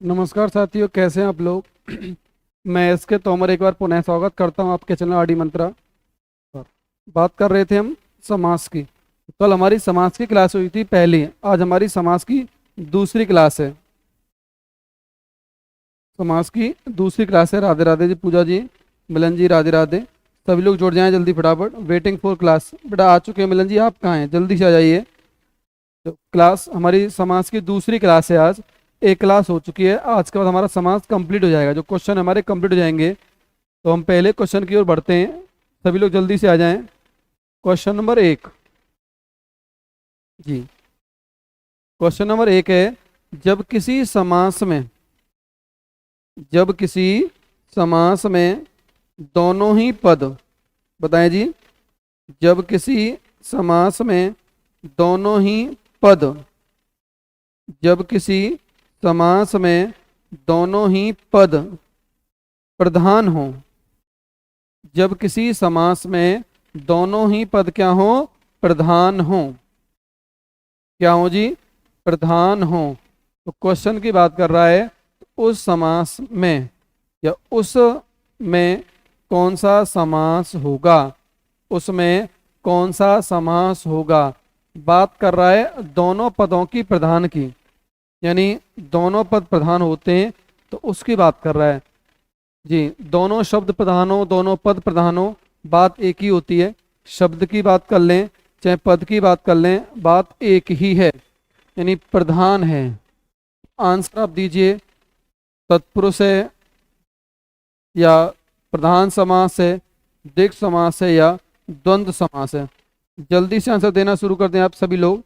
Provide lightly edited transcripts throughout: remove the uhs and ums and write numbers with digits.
नमस्कार साथियों, कैसे हैं आप लोग। मैं एस के तोमर एक बार पुनः स्वागत करता हूं आपके चैनल आडी मंत्रा पर। बात कर रहे थे हम समास की। कल हमारी समास की क्लास हुई थी पहली, आज हमारी समास की दूसरी क्लास है। समास की दूसरी क्लास है। राधे राधे जी, पूजा जी, मिलन जी, राधे राधे। सभी लोग जुड़ जाएं जल्दी फटाफट। Waiting for class. बेटा आ चुके हैं मिलन जी, आप कहाँ हैं? जल्दी से आ जाइए। तो क्लास हमारी समाज की दूसरी क्लास है आज। एक क्लास हो चुकी है, आज के बाद हमारा समाज कंप्लीट हो जाएगा, जो क्वेश्चन हमारे कंप्लीट हो जाएंगे। तो हम पहले क्वेश्चन की ओर बढ़ते हैं। सभी लोग जल्दी से आ जाएं। क्वेश्चन नंबर 1 जी। क्वेश्चन नंबर 1 है, जब किसी समास में जब किसी समास में दोनों ही पद, बताएं जी। जब किसी समास में दोनों ही पद जब किसी समास में दोनों ही पद प्रधान हो। जब किसी समास में दोनों ही पद क्या हो? प्रधान हो। क्या हो जी? प्रधान हो। तो क्वेश्चन की बात कर रहा है, उस समास में या उस में कौन सा समास होगा? उसमें कौन सा समास होगा? बात कर रहा है दोनों पदों की प्रधान की, यानी दोनों पद प्रधान होते हैं तो उसकी बात कर रहा है जी। दोनों शब्द प्रधान हो, दोनों पद प्रधान हो, बात एक ही होती है। शब्द की बात कर लें चाहे पद की बात कर लें, बात एक ही है, यानी प्रधान है। आंसर आप दीजिए। तत्पुरुष है या प्रधान समास है, द्विग समास है या द्वंद्व समास है? जल्दी से आंसर देना शुरू कर दें आप सभी लोग,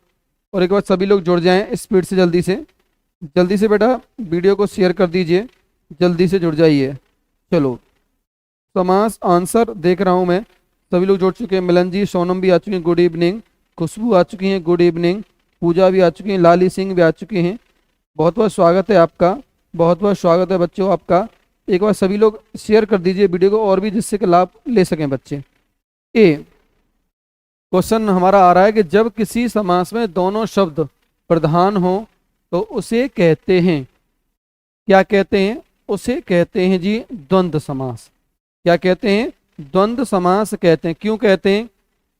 और एक बार सभी लोग जुड़ जाएं स्पीड से। जल्दी से बेटा वीडियो को शेयर कर दीजिए, जल्दी से जुड़ जाइए। चलो, समास आंसर देख रहा हूं मैं। सभी लोग जुड़ चुके हैं। मिलन जी, सोनम भी आ चुके हैं, गुड इवनिंग। खुशबू आ चुकी हैं, गुड इवनिंग। पूजा भी आ चुकी हैं, लाली सिंह भी आ चुके हैं। बहुत बहुत स्वागत है आपका, बहुत बहुत स्वागत है बच्चों आपका। एक बार सभी लोग शेयर कर दीजिए वीडियो को, और भी जिससे कि लाभ ले सकें बच्चे। ए क्वेश्चन हमारा आ रहा है कि जब किसी समास में दोनों शब्द प्रधान हो तो उसे कहते हैं, क्या कहते हैं? उसे कहते हैं जी द्वंद्व समास। क्या कहते हैं? द्वंद्व समास कहते हैं। क्यों कहते हैं?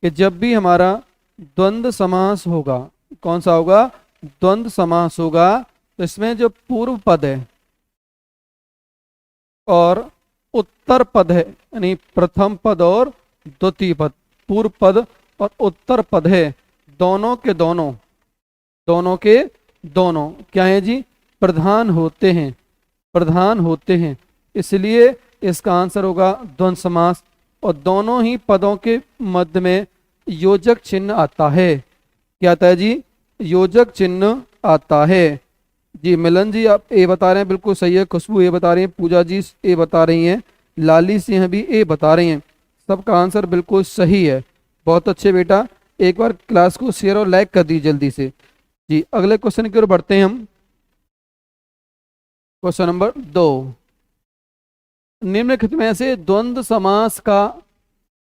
कि जब भी हमारा द्वंद्व समास होगा, कौन सा होगा? द्वंद्व समास होगा, तो इसमें जो पूर्व पद है और उत्तर पद है, यानी प्रथम पद और द्वितीय पद, पूर्व पद और उत्तर पद है, दोनों के दोनों, दोनों के दोनों क्या है जी? प्रधान होते हैं, प्रधान होते हैं। इसलिए इसका आंसर होगा द्वंद्व समास। और दोनों ही पदों के मध्य में योजक चिन्ह आता है। क्या आता है जी? योजक चिन्ह आता है जी। मिलन जी आप ए बता रहे हैं, बिल्कुल सही है। खुशबू ए बता रही है, पूजा जी ए बता रही हैं, लाली सिंह भी ए बता रही हैं। सबका आंसर बिल्कुल सही है। बहुत अच्छे बेटा, एक बार क्लास को शेयर और लाइक कर दीजिए जल्दी से जी। अगले क्वेश्चन की ओर बढ़ते हैं हम। क्वेश्चन नंबर 2, निम्नलिखित में से द्वंद्व समास का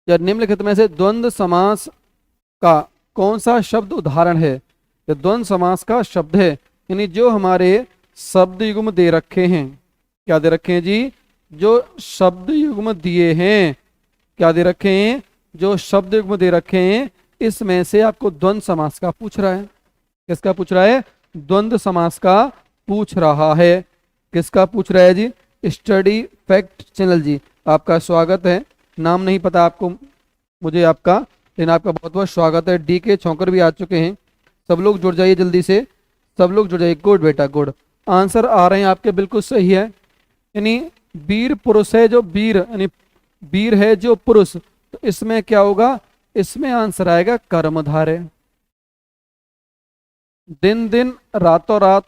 या निम्नलिखित में से द्वंद्व समास का कौन सा शब्द उदाहरण है? या द्वंद्व समास का शब्द है, यानी जो हमारे शब्द युग्म दे रखे हैं। क्या दे रखे हैं जी? जो शब्द युग्म दिए हैं। क्या दे रखे हैं? जो शब्द युग्म दे रखे हैं, इसमें से आपको द्वंद्व समास का पूछ रहा है। किसका पूछ रहा है? द्वंद्व समास का पूछ रहा है। किसका पूछ रहा है जी? स्टडी फैक्ट चैनल जी, आपका स्वागत है। नाम नहीं पता आपको मुझे आपका, लेकिन आपका बहुत बहुत स्वागत है। डी के छौकर भी आ चुके हैं। सब लोग जुड़ जाइए जल्दी से, सब लोग जुड़ जाइए। गुड बेटा गुड, आंसर आ रहे हैं आपके, बिल्कुल सही है। यानी वीर पुरुष है जो वीर, यानी वीर है जो पुरुष, तो इसमें क्या होगा? इसमें आंसर आएगा कर्मधारय। दिन दिन रातों रात,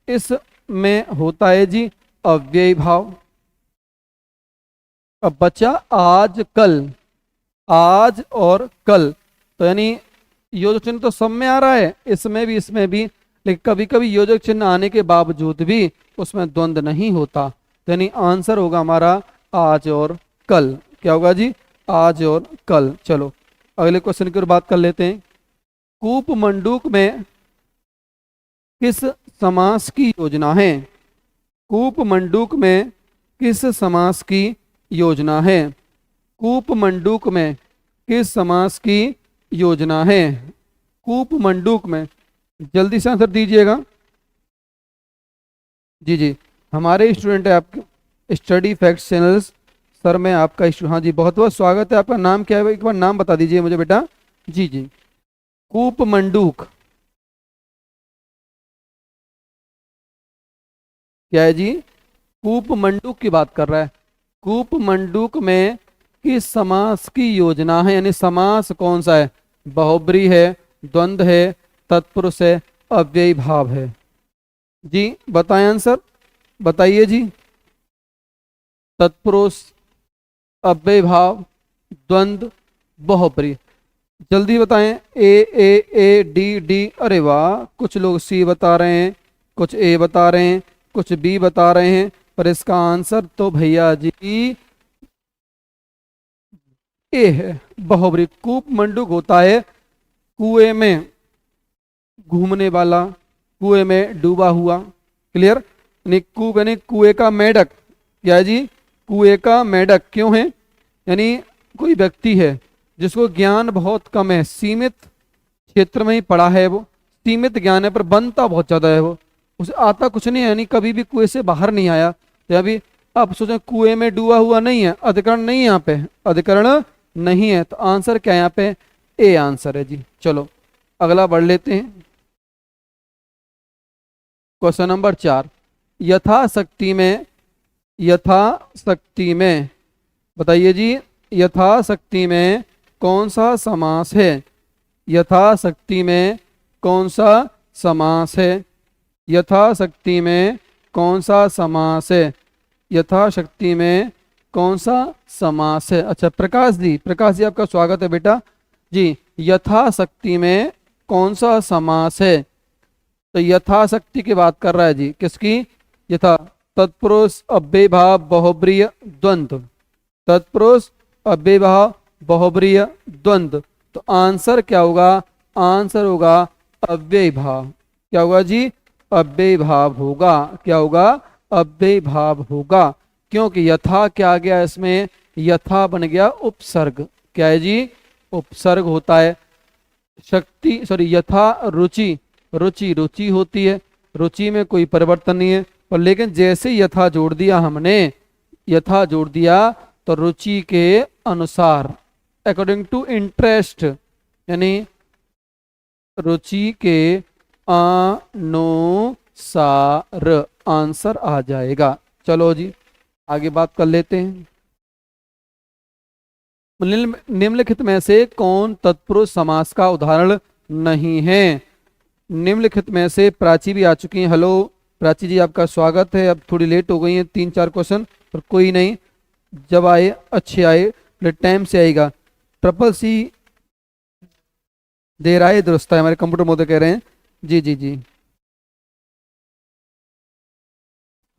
इसमें होता है जी अव्ययी भाव। अब बचा आज कल, आज और कल, तो यानी योजक चिन्ह तो सब में आ रहा है, इसमें भी, इसमें भी। लेकिन कभी कभी योजक चिन्ह आने के बावजूद भी उसमें द्वंद्व नहीं होता, तो यानी आंसर होगा हमारा आज और कल। क्या होगा जी? आज और कल। चलो अगले क्वेश्चन की ओर बात कर लेते हैं। कूप मंडूक में किस समास की योजना है? कूप मंडूक में किस समास की योजना है? कूप मंडूक में किस समास की योजना है? कूप मंडूक में, जल्दी से आंसर दीजिएगा। जी जी, हमारे स्टूडेंट है आपके स्टडी फैक्ट्स चैनल्स सर में आपका हाँ जी, बहुत बहुत स्वागत है। आपका नाम क्या है, एक बार नाम बता दीजिए मुझे बेटा। जी जी, कूप मंडूक क्या है जी? कूप मंडूक की बात कर रहा है। कूप मंडूक में किस समास की योजना है, यानी समास कौन सा है? बहुब्री है, द्वंद्व है, तत्पुरुष है, अव्ययी भाव है? जी बताएं आंसर, बताइए जी। तत्पुरुष, अव्ययी भाव, द्वंद्व, बहुब्री, जल्दी बताएं। ए डी डी, अरे वाह, कुछ लोग सी बता रहे हैं, कुछ ए बता रहे हैं, कुछ बी बता रहे हैं, पर इसका आंसर तो भैया जी ए है, बहुब्री। कूप मंडूक होता है कुएं में घूमने वाला, कुएं में डूबा हुआ। क्लियर? यानी कूप यानी कुएं का मेढक। क्या है जी? कुएं का मेढक क्यों है? यानी कोई व्यक्ति है जिसको ज्ञान बहुत कम है, सीमित क्षेत्र में ही पड़ा है, वो सीमित ज्ञान है पर बनता बहुत ज्यादा है, वो उसे आता कुछ नहीं है, यानी कभी भी कुएं से बाहर नहीं आया। या अभी आप सोचें कुएं में डूबा हुआ नहीं है, अधिकरण नहीं है यहाँ पे, अधिकरण नहीं है, तो आंसर क्या है यहाँ पे? ए आंसर है जी। चलो अगला बढ़ लेते हैं। क्वेश्चन नंबर 4, यथाशक्ति में, यथाशक्ति में बताइए जी, यथाशक्ति में कौन सा समास है? यथाशक्ति में कौन सा समास है? यथाशक्ति में कौन सा समास है? यथाशक्ति में कौन सा समास है? अच्छा प्रकाश जी आपका स्वागत है बेटा जी। यथाशक्ति में कौन सा समास है? तो यथाशक्ति की बात कर रहा है जी, किसकी? यथा, तत्पुरुष, अव्ययी भाव, बहुब्रीय, द्वंद्व। तत्पुरुष, अव्ययी भाव, बहुब्रीय, द्वंद्व। तो आंसर क्या होगा? आंसर होगा अव्ययी भाव। क्या होगा जी? अव्ययी भाव होगा। क्या होगा? अव्ययी भाव होगा, क्योंकि यथा क्या आ गया इसमें? यथा बन गया उपसर्ग। क्या है जी? उपसर्ग होता है। शक्ति सॉरी यथा रुचि, रुचि रुचि होती है, रुचि में कोई परिवर्तन नहीं है, पर लेकिन जैसे यथा जोड़ दिया हमने, यथा जोड़ दिया तो रुचि के अनुसार, अकॉर्डिंग टू इंटरेस्ट, यानी रुचि के अनुसार आंसर आ जाएगा। चलो जी आगे बात कर लेते हैं। निम्नलिखित में से कौन तत्पुरुष समास का उदाहरण नहीं है? निम्नलिखित में से, प्राची भी आ चुकी हैं। हेलो प्राची जी, आपका स्वागत है। अब थोड़ी लेट हो गई है, 3-4 क्वेश्चन, पर कोई नहीं, जब आए अच्छे आए, टाइम से आएगा। ट्रिपल सी देर आए दुरुस्त है, हमारे कंप्यूटर मोदी कह रहे हैं। जी जी जी,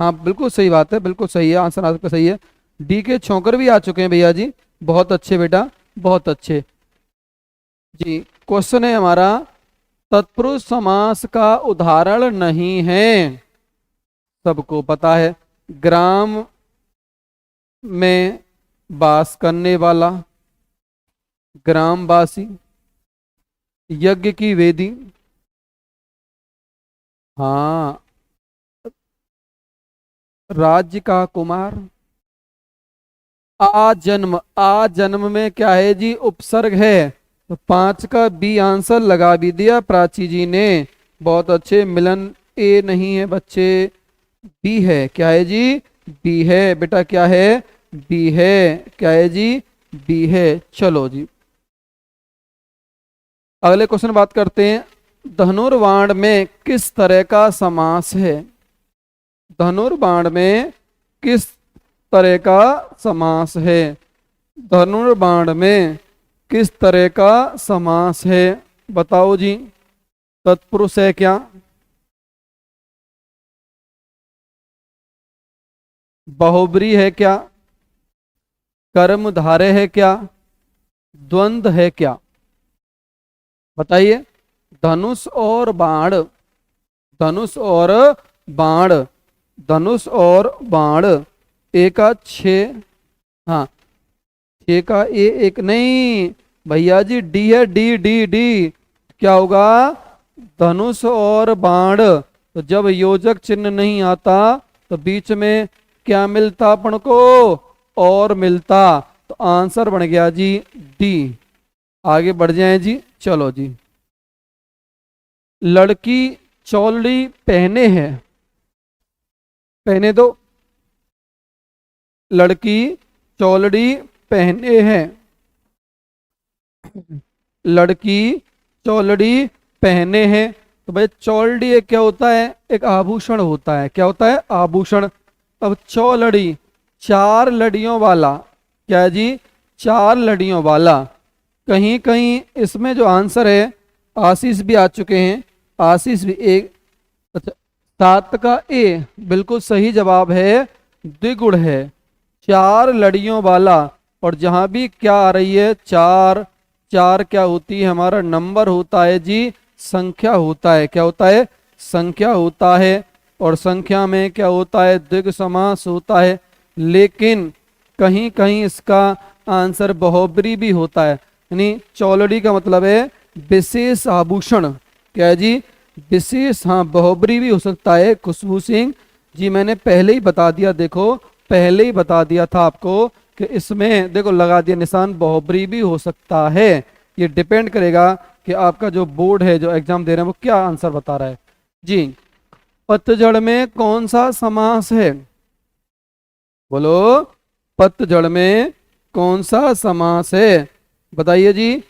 हाँ बिल्कुल सही बात है, बिल्कुल सही है, आंसर आपका सही है। डी के छोंकर भी आ चुके हैं भैया जी, बहुत अच्छे बेटा, बहुत अच्छे जी। क्वेश्चन है हमारा, तत्पुरुष समास का उदाहरण नहीं है, सबको पता है। ग्राम में वास करने वाला, ग्रामवासी, यज्ञ की वेदी, हाँ, राज्य का कुमार, आजन्म, आजन्म में क्या है जी? उपसर्ग है, तो 5 का बी आंसर लगा भी दिया प्राची जी ने, बहुत अच्छे। मिलन ए नहीं है बच्चे, बी है। क्या है जी? बी है बेटा, क्या है? बी है। क्या है जी? बी है। चलो जी अगले क्वेश्चन बात करते हैं। धनुर्बाण में किस तरह का समास है? धनुर्बाण में किस तरह का समास है? धनुर्बाण में किस तरह का समास है? बताओ जी। तत्पुरुष है क्या? बहुब्री है क्या? कर्मधारय है क्या? द्वंद्व है क्या? बताइए। धनुष और बाण, धनुष और बाण धनुष और बाण, ए का 6, हाँ 6 का ए, एक नहीं भैया जी, डी है, डी डी डी। क्या होगा? धनुष और बाण। तो जब योजक चिन्ह नहीं आता तो बीच में क्या मिलता अपन को? और मिलता। तो आंसर बन गया जी डी। आगे बढ़ जाएं जी, चलो जी। लड़की चौलड़ी पहने है, पहने दो। लड़की चौलड़ी पहने हैं, लड़की चौलड़ी पहने हैं। तो भाई चौलड़ी एक क्या होता है? एक आभूषण होता है। क्या होता है? आभूषण। अब चौलड़ी, 4 लड़ियों वाला। क्या है जी? 4 लड़ियों वाला। कहीं कहीं इसमें जो आंसर है, आशीष भी आ चुके हैं, आशीष भी एक, अच्छा 7 का ए बिल्कुल सही जवाब है, द्विगुण है, 4 लड़ियों वाला। और जहां भी क्या आ रही है? 4, 4 क्या होती है? हमारा नंबर होता है जी, संख्या होता है। क्या होता है? संख्या होता है। और संख्या में क्या होता है? द्विग समास होता है। लेकिन कहीं कहीं इसका आंसर बहुब्री भी होता है। यानी चौलड़ी का मतलब है विशेष आभूषण। क्या है जी? विशेष, हाँ बहुब्री भी हो सकता है। खुशबू सिंह जी मैंने पहले ही बता दिया, देखो पहले ही बता दिया था आपको कि इसमें देखो लगा दिया निशान, बहुब्री भी हो सकता है। ये डिपेंड करेगा कि आपका जो बोर्ड है, जो एग्जाम दे रहे हैं, वो क्या आंसर बता रहा है जी। पतझड़ में कौन सा समास है? बोलो, पतझड़ में कौन सा समास है? बताइए जी,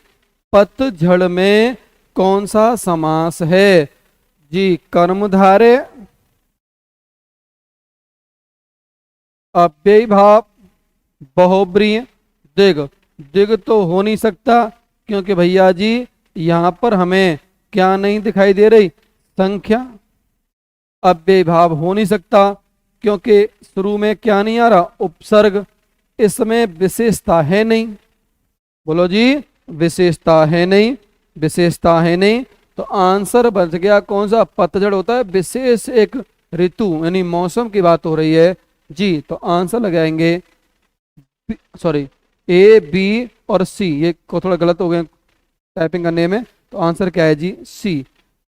पतझड़ में कौन सा समास है? जी कर्मधारय, अव्ययीभाव, बहुब्रीहि, दिग। दिग तो हो नहीं सकता क्योंकि भैया जी यहां पर हमें क्या नहीं दिखाई दे रही? संख्या। अव्ययीभाव हो नहीं सकता क्योंकि शुरू में क्या नहीं आ रहा? उपसर्ग। इसमें विशेषता है नहीं। बोलो जी, विशेषता है नहीं, विशेषता है नहीं। तो आंसर बच गया कौन सा? पतझड़ होता है विशेष एक ऋतु, यानी मौसम की बात हो रही है जी। तो आंसर लगाएंगे, सॉरी ए बी और सी, ये को थोड़ा गलत हो गए टाइपिंग करने में। तो आंसर क्या है जी? सी।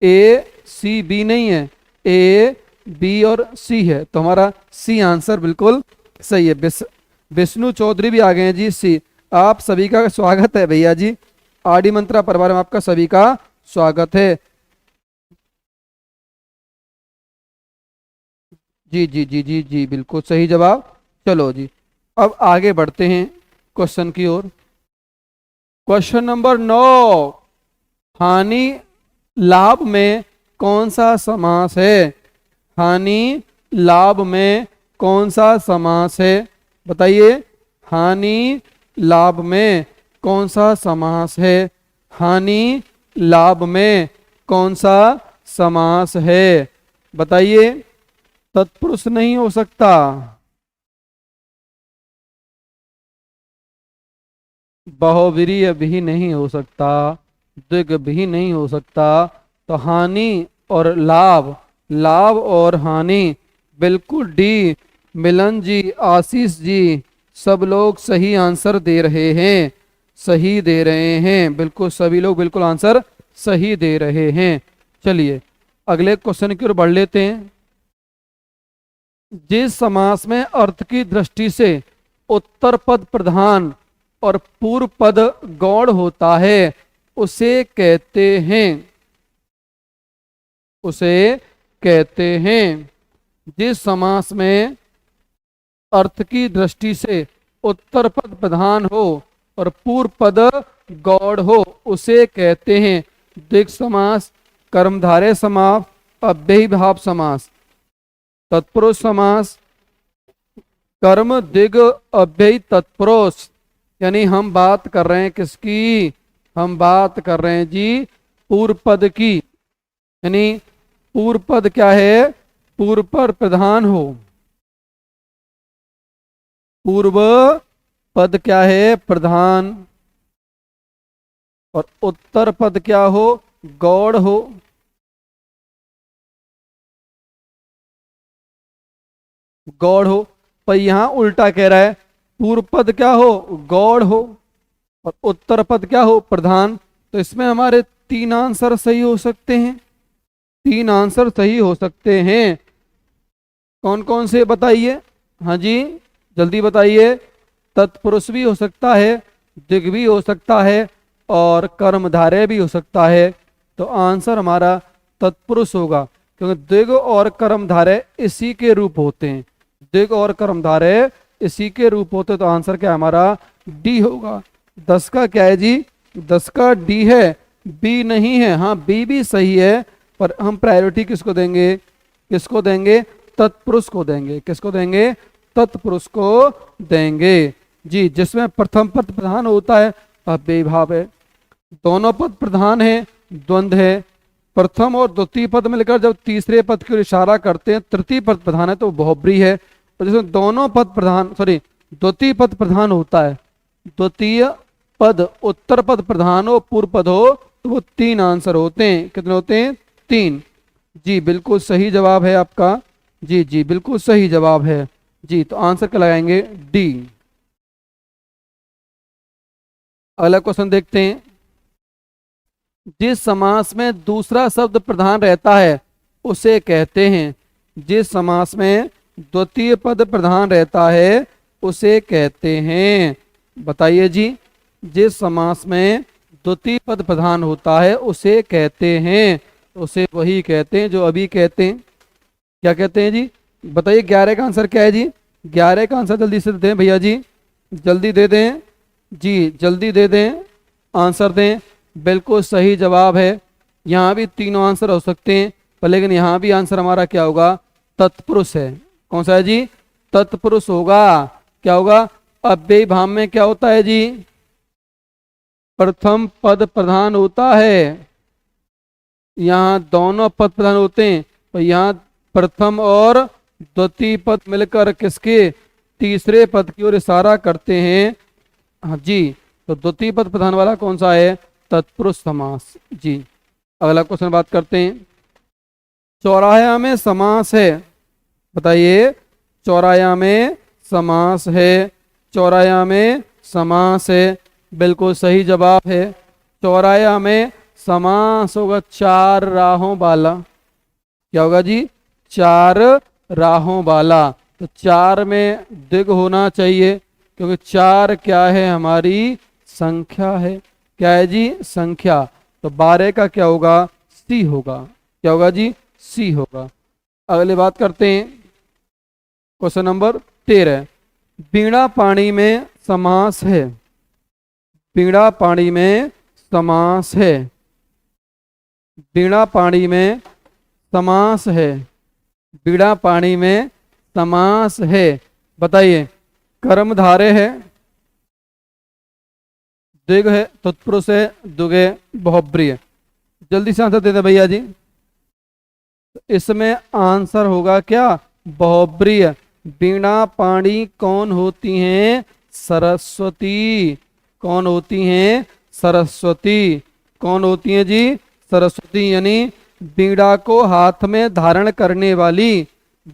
ए सी बी नहीं है, ए बी और सी है। तो हमारा सी आंसर बिल्कुल सही है। विष्णु चौधरी भी आ गए हैं जी, सी। आप सभी का स्वागत है भैया जी, आदि मंत्रा परिवार में आपका सभी का स्वागत है। जी जी जी जी जी, बिल्कुल सही जवाब। चलो जी, अब आगे बढ़ते हैं क्वेश्चन की ओर। क्वेश्चन नंबर 9, हानि लाभ में कौन सा समास है? हानि लाभ में कौन सा समास है? बताइए, हानि लाभ में कौन सा समास है? हानि लाभ में कौन सा समास है? बताइए। तत्पुरुष नहीं हो सकता, बहुव्रीहि भी नहीं हो सकता, दिग भी नहीं हो सकता। तो हानि और लाभ, लाभ और हानि, बिल्कुल डी। मिलन जी, आशीष जी, सब लोग सही आंसर दे रहे हैं, सही दे रहे हैं, बिल्कुल सभी लोग बिल्कुल आंसर सही दे रहे हैं। चलिए अगले क्वेश्चन की ओर बढ़ लेते हैं। जिस समास में अर्थ की दृष्टि से उत्तर पद प्रधान और पूर्व पद गौण होता है उसे कहते हैं, उसे कहते हैं। जिस समास में अर्थ की दृष्टि से उत्तर पद प्रधान हो और पूर्व पद गौण हो उसे कहते हैं द्विग समास, कर्मधारय समास, अव्ययीभाव समास। तत्पुरुष समास, कर्म दिग अव्ययी तत्पुरुष। यानी हम बात कर रहे हैं किसकी? हम बात कर रहे हैं जी पूर्व पद की। यानी पूर्व पद क्या है? पूर्व पर प्रधान हो। पूर्व पद क्या है? प्रधान। और उत्तर पद क्या हो? गौड़ हो। गौड़ हो। पर यहां उल्टा कह रहा है, पूर्व पद क्या हो, गौड़ हो, और उत्तर पद क्या हो, प्रधान। तो इसमें हमारे तीन आंसर सही हो सकते हैं, तीन आंसर सही हो सकते हैं। कौन कौन से बताइए, हाँ जी जल्दी बताइए। तत्पुरुष भी हो सकता है, दिग भी हो सकता है, और कर्मधारय भी हो सकता है। तो आंसर हमारा तत्पुरुष होगा, क्योंकि दिग और कर्मधारय इसी के रूप होते हैं, दिग और कर्मधारय इसी के रूप होते, तो आंसर क्या है हमारा, डी होगा। 10 का क्या है जी, 10 का डी है, बी नहीं है। हाँ बी भी सही है, पर हम प्रायोरिटी किसको देंगे, किसको देंगे, तत्पुरुष को देंगे, किसको देंगे, तत्पुरुष को देंगे जी। जिसमें प्रथम पद प्रधान होता है, अव्ययी भाव है। दोनों पद प्रधान है, द्वंद्व है। प्रथम और द्वितीय पद मिलकर जब तीसरे पद की ओर इशारा करते हैं, तृतीय पद प्रधान है तो बहुब्री है। और जिसमें दोनों पद प्रधान, सॉरी द्वितीय पद प्रधान होता है, द्वितीय पद उत्तर पद प्रधान हो, पूर्व पद हो, तो वो तीन आंसर होते हैं। कितने होते हैं, तीन। जी बिल्कुल सही जवाब है आपका, जी जी बिल्कुल सही जवाब है जी। तो आंसर क्या लगाएंगे, डी। अगला क्वेश्चन देखते हैं। जिस समास में दूसरा शब्द प्रधान रहता है उसे कहते हैं, जिस समास में द्वितीय पद प्रधान रहता है उसे कहते हैं। बताइए जी, जिस समास में द्वितीय पद प्रधान होता है उसे कहते हैं, उसे वही कहते हैं जो अभी कहते हैं। क्या कहते हैं जी, बताइए 11 का आंसर क्या है जी, 11 का आंसर जल्दी से दें भैया जी, जल्दी दे दें जी, जल्दी दे दें, आंसर दें। बिल्कुल सही जवाब है। यहाँ भी तीनों आंसर हो सकते हैं, पर लेकिन यहाँ भी आंसर हमारा क्या होगा, तत्पुरुष है। कौन सा है जी, तत्पुरुष होगा। क्या होगा, अव्ययी भाव में क्या होता है जी, प्रथम पद प्रधान होता है। यहाँ दोनों पद प्रधान होते हैं, तो यहाँ प्रथम और द्वितीय पद मिलकर किसके, तीसरे पद की ओर इशारा करते हैं। हाँ जी, तो द्वितीय पद प्रधान वाला कौन सा है, तत्पुरुष समास जी। अगला क्वेश्चन बात करते हैं। चौराया में समास है, बताइए, चौराया में समास है, चौराया में समास है, बिल्कुल सही जवाब है। चौराया में समास होगा चार राहों वाला। क्या होगा जी, चार राहों वाला। तो चार में दिग होना चाहिए, क्योंकि चार क्या है, हमारी संख्या है। क्या है जी, संख्या। तो 12 का क्या होगा, सी होगा। क्या होगा जी, सी होगा। अगले बात करते हैं, क्वेश्चन नंबर 13। बीणा पाणी में समास है, बीणा पाणी में समास है, बीणा पाणी में समास है, बीणा पाणी में समास है। बताइए, कर्मधारय है, दिग है, तत्पुरुष है, दुग है, बहुब्री है। जल्दी से आंसर दे दे भैया जी। इसमें आंसर होगा क्या, बहुब्री। बीणा पाणी कौन होती हैं, सरस्वती। कौन होती हैं, सरस्वती। कौन होती हैं जी, सरस्वती। यानी बीड़ा को हाथ में धारण करने वाली,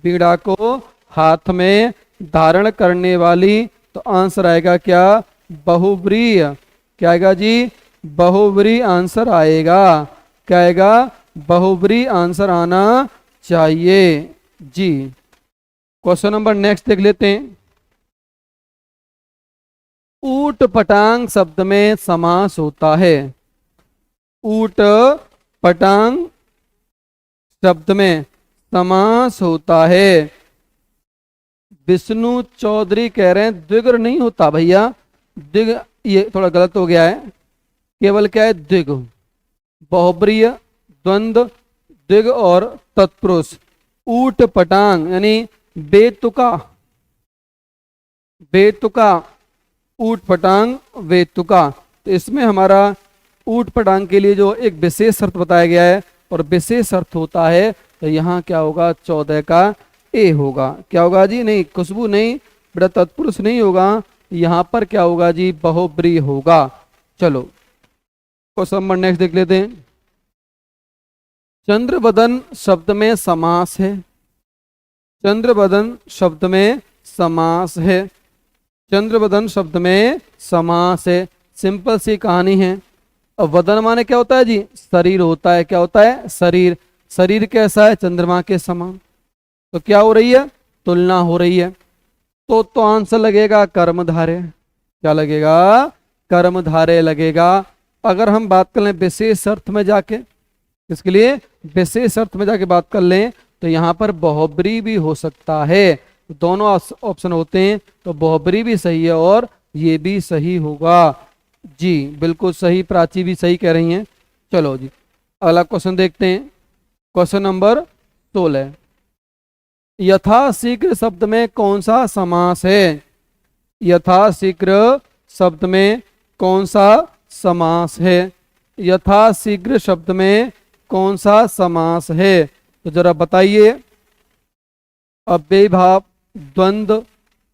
बीड़ा को हाथ में धारण करने वाली। तो आंसर आएगा क्या, बहुब्रीय। क्या आएगा जी, बहुब्री आंसर आएगा। क्या आएगा, बहुब्री आंसर आना चाहिए जी। क्वेश्चन नंबर नेक्स्ट देख लेते हैं। ऊट पटांग शब्द में समास होता है, ऊट पटांग शब्द में समास होता है। विष्णु चौधरी कह रहे हैं द्विग नहीं होता भैया, द्विग ये थोड़ा गलत हो गया है। केवल क्या है, द्विग, बहुब्रीय, द्वंद्व, द्विग और तत्पुरुष। ऊट पटांग यानी बेतुका, बेतुका, ऊट पटांग वेतुका। तो इसमें हमारा ऊट पटांग के लिए जो एक विशेष शर्त बताया गया है, और विशेष शर्त होता है, तो यहाँ क्या होगा, 14 का ए होगा। क्या होगा जी, नहीं खुशबू नहीं बेटा, तत्पुरुष नहीं होगा, यहाँ पर क्या होगा जी, बहुब्री होगा। चलो क्वेश्चन नंबर नेक्स्ट देख लेते हैं। चंद्रवदन शब्द में समास है, चंद्रबदन शब्द में समास है। चंद्रबदन शब्द में समास है। सिंपल सी कहानी है। अब वदन माने क्या होता है जी? शरीर होता है। क्या होता है? शरीर। शरीर कैसा है? चंद्रमा के समान। तो क्या हो रही है? तुलना हो रही है। तो आंसर लगेगा कर्मधारय। क्या लगेगा? कर्मधारय लगेगा। अगर हम बात कर लें विशेष अर्थ में जाके, इसके लिए विशेष अर्थ में जाके बात कर लें, तो यहाँ पर बहुब्री भी हो सकता है। दोनों ऑप्शन होते हैं, तो बहुब्री भी सही है और ये भी सही होगा। जी बिल्कुल सही, प्राची भी सही कह रही हैं। चलो जी अगला क्वेश्चन देखते हैं। Question number 16। यथाशीघ्र शब्द में कौन सा समास है? यथाशीघ्र शब्द में कौन सा समास है? यथाशीघ्र शब्द में कौन सा समास है? तो जरा बताइए। अव्ययी भाव, द्वंद्व,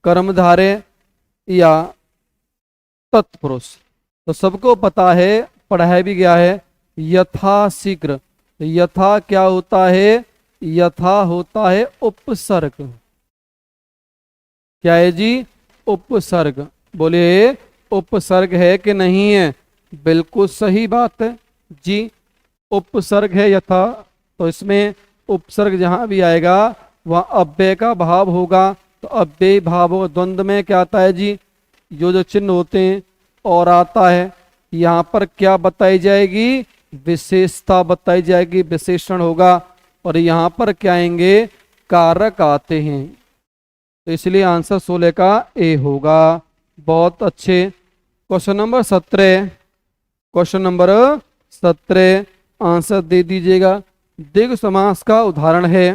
कर्मधारय या तत्पुरुष? तो सबको पता है, पढ़ाया भी गया है, यथाशीघ्र। तो यथा क्या होता है? यथा होता है उपसर्ग। क्या है जी? उपसर्ग। बोलिए उपसर्ग है कि नहीं है? बिल्कुल सही बात है जी, उपसर्ग है यथा। तो इसमें उपसर्ग जहां भी आएगा वह अव्यय का भाव होगा। तो अव्यय भाव होगा। द्वंद्व में क्या आता है जी? जो चिन्ह होते हैं और आता है। यहाँ पर क्या बताई जाएगी? विशेषता बताई जाएगी, विशेषण होगा। और यहाँ पर क्या आएंगे? कारक आते हैं। तो इसलिए आंसर 16 का ए होगा। बहुत अच्छे। Question number 17। Question number 17 answer दे दीजिएगा। द्विगु समास का उदाहरण है।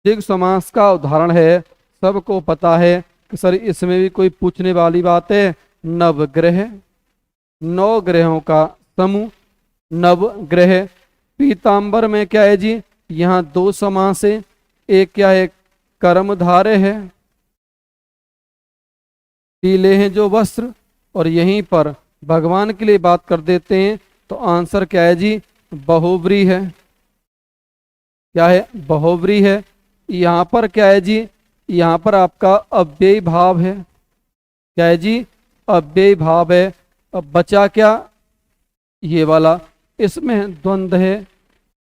द्विगु समास का उदाहरण है, सबको पता है कि सर इसमें भी कोई पूछने वाली बात है। नवग्रह, 9 ग्रहों का समूह नवग्रह। पीतांबर में क्या है जी? यहाँ 2 समास है। एक क्या है? कर्मधारय है। पीले हैं जो वस्त्र। और यहीं पर भगवान के लिए बात कर देते हैं, तो आंसर क्या है जी? बहुव्री है। क्या है? बहुव्री है। यहाँ पर क्या है जी? यहाँ पर आपका अव्ययी भाव है। क्या है जी? अव्ययी भाव है। अब बचा क्या? ये वाला। इसमें द्वंद्व है।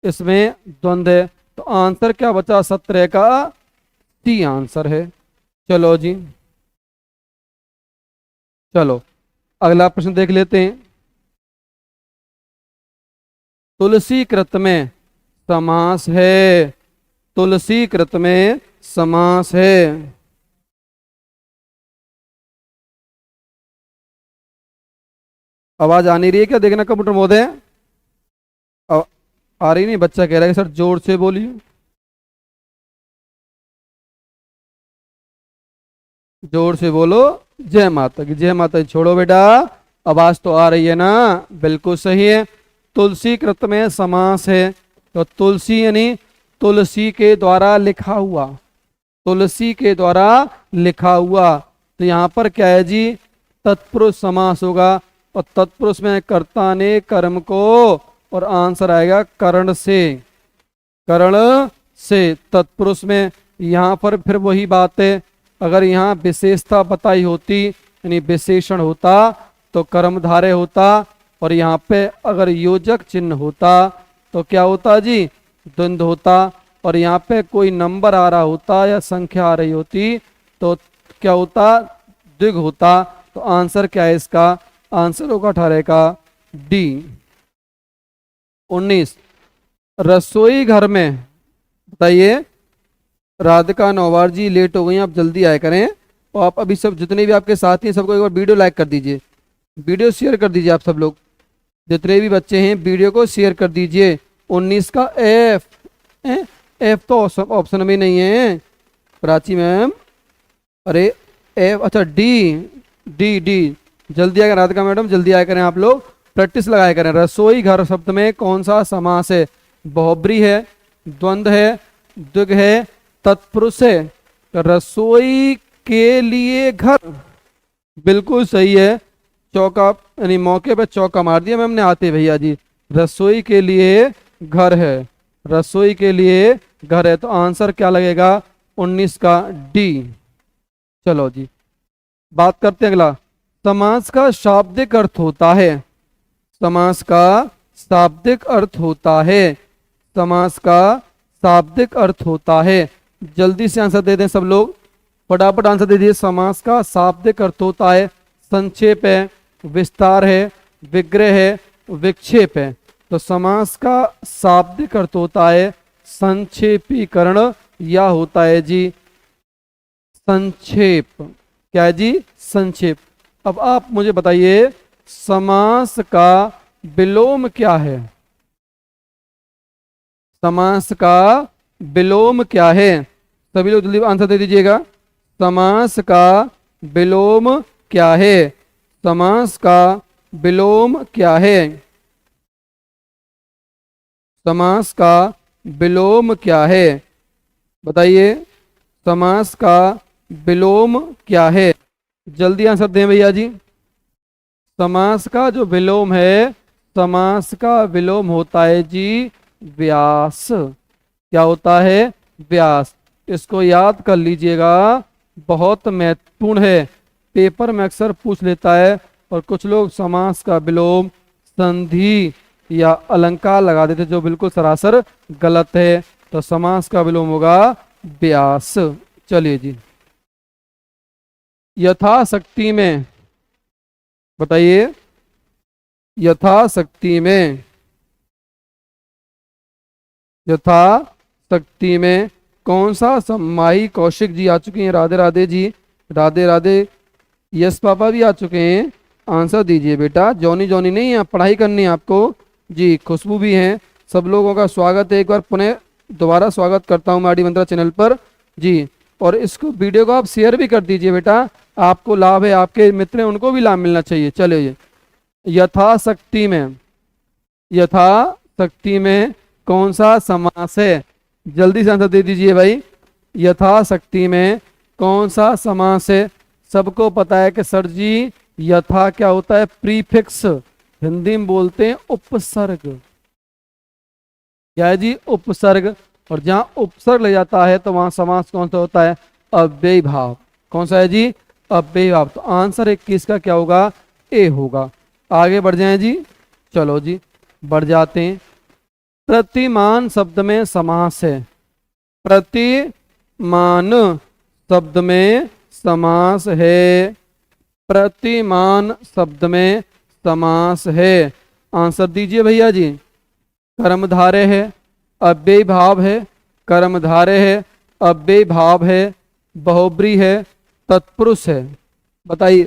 इसमें द्वंद्व है। तो आंसर क्या बचा? 17 का सी आंसर है। चलो जी, चलो अगला प्रश्न देख लेते हैं। तुलसी कृत में समास है। तुलसी कृत में समास है। आवाज आ नहीं रही है क्या? देखना कंप्यूटर महोदय। आ रही नहीं? बच्चा कह रहा है सर जोर से बोलिए। जोर से बोलो। जय माता की। जय माता की। छोड़ो बेटा, आवाज तो आ रही है ना? बिल्कुल सही है। तुलसी कृत में समास है। तो तुलसी यानी तुलसी के द्वारा लिखा हुआ। तुलसी के द्वारा लिखा हुआ। तो यहाँ पर क्या है जी? तत्पुरुष समास होगा। और तत्पुरुष में कर्ता ने कर्म को, और आंसर आएगा करण से। करण से तत्पुरुष में। यहाँ पर फिर वही बात है, अगर यहाँ विशेषता बताई होती यानी विशेषण होता तो कर्मधारय होता। और यहाँ पे अगर योजक चिन्ह होता तो क्या होता जी? द्वंद्व होता। और यहाँ पे कोई नंबर आ रहा होता या संख्या आ रही होती तो क्या होता? द्विग होता। तो आंसर क्या है इसका? आंसर होगा 18 का डी। 19 रसोई घर में, बताइए। राधिका नौवार जी लेट हो गई, आप जल्दी आया करें। और आप अभी सब जितने भी आपके साथी हैं सबको एक बार वीडियो लाइक कर दीजिए, वीडियो शेयर कर दीजिए। आप सब लोग जितने भी बच्चे हैं वीडियो को शेयर कर दीजिए। 19 का एफ। एफ तो ऑप्शन में नहीं है प्राची मैम। अरे एफ, अच्छा डी। डी डी जल्दी आया राधिका मैडम, जल्दी आया करें। आप लोग प्रैक्टिस लगाया करें। रसोई घर शब्द में कौन सा समास है? बहुब्री है, द्वंद्व है, द्विग है, तत्पुरुष है। रसोई के लिए घर, बिल्कुल सही है। चौका यानी मौके पे चौका मार दिया मैम ने आते भैया जी। रसोई के लिए घर है। रसोई के लिए घर है। तो आंसर क्या लगेगा? 19 का डी। चलो जी, बात करते हैं अगला। समास का शाब्दिक अर्थ होता है, समास का शाब्दिक अर्थ होता है, समास का शाब्दिक अर्थ होता है। जल्दी से आंसर दे दें सब लोग, फटाफट आंसर दे दिए। समास का शाब्दिक अर्थ होता है संक्षेप है, विस्तार है, विग्रह है, विक्षेप है। तो समास का शाब्दिक अर्थ होता है संक्षेपीकरण या होता है जी संक्षेप। क्या है जी? संक्षेप। अब आप मुझे बताइए समास का विलोम क्या है? समास का विलोम क्या है? सभी लोग जल्दी आंसर दे दीजिएगा। समास का विलोम क्या है? समास का विलोम क्या है? समास का विलोम क्या है? बताइए, समास का विलोम क्या है? जल्दी आंसर दें भैया जी। समास का जो विलोम है, समास का विलोम होता है जी व्यास। क्या होता है? व्यास। इसको याद कर लीजिएगा, बहुत महत्वपूर्ण है, पेपर में अक्सर पूछ लेता है। और कुछ लोग समास का विलोम संधि या अलंकार लगा देते, जो बिल्कुल सरासर गलत है। तो समास का विलोम होगा व्यास। चलिए जी, यथाशक्ति में बताइए, यथाशक्ति में, यथाशक्ति में कौन सा माही कौशिक जी आ चुकी हैं, राधे राधे जी, राधे राधे। यस पापा भी आ चुके हैं, आंसर दीजिए बेटा। जॉनी जॉनी नहीं है, पढ़ाई करनी है आपको जी। खुशबू भी हैं। सब लोगों का स्वागत है, एक बार पुनः दोबारा स्वागत करता हूँ मैं आरडी मंत्रा चैनल पर जी। और इसको वीडियो को आप शेयर भी कर दीजिए बेटा, आपको लाभ है, आपके मित्र हैं उनको भी लाभ मिलना चाहिए। चलिए, यथाशक्ति में, यथाशक्ति में कौन सा समास है? जल्दी से आंसर दे दीजिए भाई। यथाशक्ति में कौन सा समास है? सबको पता है कि सर जी यथा क्या होता है? प्रीफिक्स, हिंदी में बोलते हैं उपसर्ग। क्या है जी? उपसर्ग। और जहां उपसर्ग ले जाता है तो वहां समास कौन सा होता है? अव्ययी भाव। कौन सा है जी? अव्ययी भाव। तो आंसर 21 का क्या होगा? ए होगा। आगे बढ़ जाएं जी। चलो जी, बढ़ जाते हैं। प्रतिमान शब्द में समास है, प्रतिमान शब्द में समास है, प्रतिमान शब्द में समास है। आंसर दीजिए भैया जी। कर्मधारय है, अव्ययी भाव है, कर्मधारय है, अव्ययी भाव है, बहुब्री है, तत्पुरुष है। बताइए,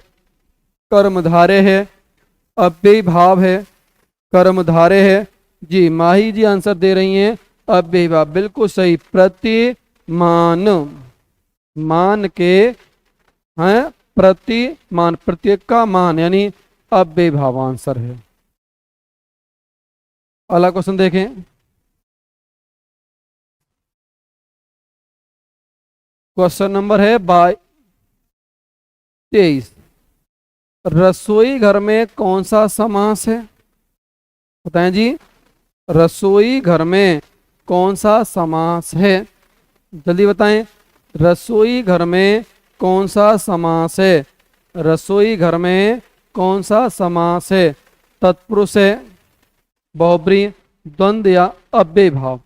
कर्मधारय है, अव्ययी भाव है, कर्मधारय है जी। माही जी आंसर दे रही हैं अव्ययी भाव, बिल्कुल सही। प्रतिमान, मान के हैं, प्रतिमान, प्रत्येक का मान यानी अव्ययी भाव आंसर है। अगला क्वेश्चन देखें। क्वेश्चन नंबर है 23। रसोई घर में कौन सा समास है? बताएं जी, रसोई घर में कौन सा समास है? जल्दी बताएं, रसोई घर में कौन सा समास है? रसोई घर में कौन सा समास है? तत्पुरुष है, बहुब्री, द्वंद्व या अव्ययी भाव?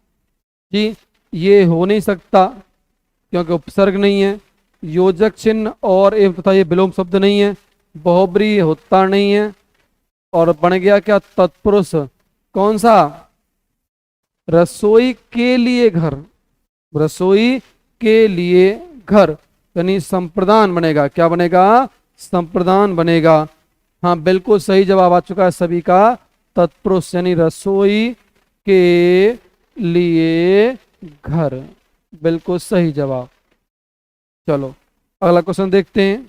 जी, ये हो नहीं सकता क्योंकि उपसर्ग नहीं है, योजक चिन्ह और एवं तथा ये विलोम शब्द नहीं है, बहुब्री होता नहीं है, और बन गया क्या? तत्पुरुष। कौन सा? रसोई के लिए घर, रसोई के लिए घर यानी संप्रदान बनेगा। क्या बनेगा? संप्रदान बनेगा। हाँ, बिल्कुल सही जवाब आ चुका है सभी का, तत्पुरुष यानी रसोई के लिए घर, बिल्कुल सही जवाब। चलो अगला क्वेश्चन देखते हैं।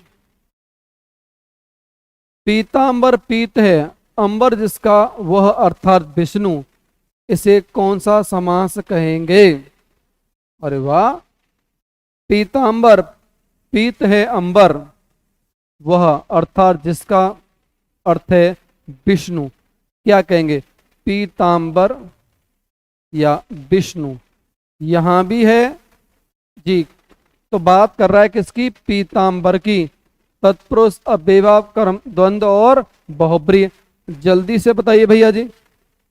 पीतांबर पीत है, अंबर जिसका वह अर्थात विष्णु, इसे कौन सा समास कहेंगे? अरे वाह, पीतांबर, पीत है अंबर, वह अर्थात जिसका अर्थ है विष्णु, क्या कहेंगे? पीतांबर या विष्णु? यहां भी है जी, तो बात कर रहा है किसकी? पीतांबर की। तत्पुरुष, अव्ययभाव, कर्म द्वंद्व और बहुब्रीहि। जल्दी से बताइए भैया जी,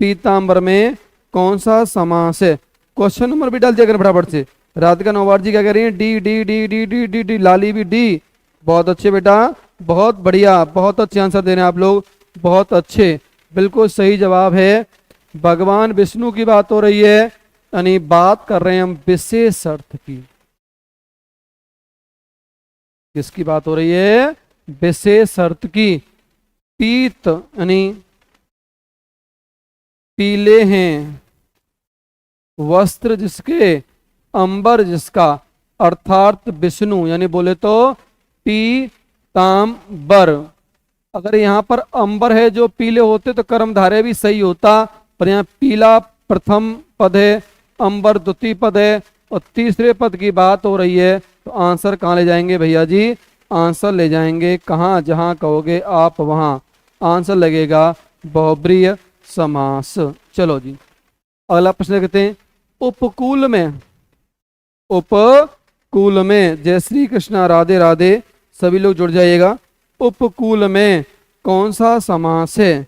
पीतांबर में कौन सा समास है? क्वेश्चन नंबर भी डाल दिया करें फटाफट से। राधिका नौवार जी क्या कह रही है? D D D D D D D. Lali भी डी। बहुत अच्छे बेटा, बहुत बढ़िया, बहुत अच्छे आंसर दे रहे हैं आप लोग, बहुत अच्छे। बिल्कुल सही जवाब है। भगवान विष्णु की बात हो रही है, यानी बात कर रहे हैं हम विशेष अर्थ की। किसकी बात हो रही है? विशेष अर्थ की। पीत यानी पीले हैं, वस्त्र जिसके, अंबर जिसका, अर्थात विष्णु, यानी बोले तो पीतांबर। अगर यहाँ पर अंबर है जो पीले होते तो कर्मधारय भी सही होता, पर यहाँ पीला प्रथम पद है, अंबर द्वितीय पद है और तीसरे पद की बात हो रही है, तो आंसर कहाँ ले जाएंगे भैया जी? आंसर ले जाएंगे कहाँ? जहां कहोगे आप वहां आंसर लगेगा बहुब्रीहि समास। चलो जी, अगला प्रश्न कहते हैं उपकूल में। उपकूल में, जय श्री कृष्णा, राधे राधे, सभी लोग जुड़ जाइएगा। उपकूल में कौन सा समास है?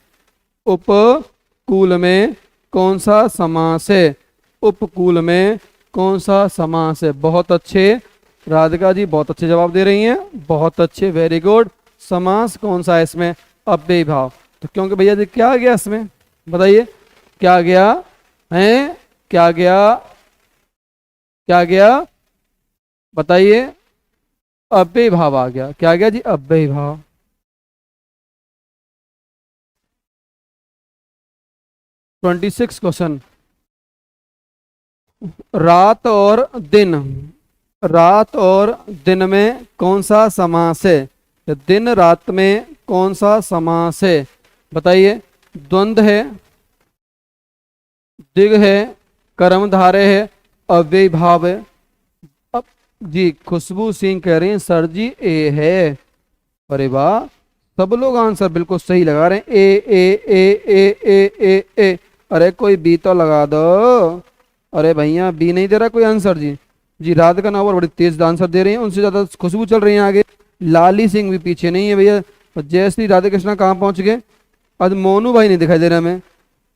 उपकूल में कौन सा समास है? उपकूल में कौन सा समास है? बहुत अच्छे राधिका जी, बहुत अच्छे जवाब दे रही हैं, बहुत अच्छे, वेरी गुड। समास कौन सा है इसमें? अव्ययभाव। तो क्योंकि भैया जी क्या गया इसमें? बताइए क्या गया है? क्या गया? क्या गया? बताइए। अव्ययभाव आ गया। क्या गया जी? अव्ययभाव। Twenty 26 question. रात और दिन, रात और दिन में कौन सा समास है? दिन रात में कौन सा समास है? बताइए। द्वंद्व है, दिग है, कर्मधारय है, अव्ययभाव है। अब जी खुशबू सिंह कह रही हैं सर जी ए है। अरे वाह, सब लोग आंसर बिल्कुल सही लगा रहे हैं। ए ए ए ए ए ए ए। अरे कोई बी तो लगा दो। अरे भैया बी नहीं दे रहा कोई आंसर जी। जी राधिका नौवर बड़ी तेज आंसर दे रही हैं, उनसे ज्यादा खुशबू चल रही है आगे। लाली सिंह भी पीछे नहीं है भैया। जय श्री राधे कृष्णा कहाँ पहुंच गए? आज मोनू भाई नहीं दिखाई दे रहा हमें।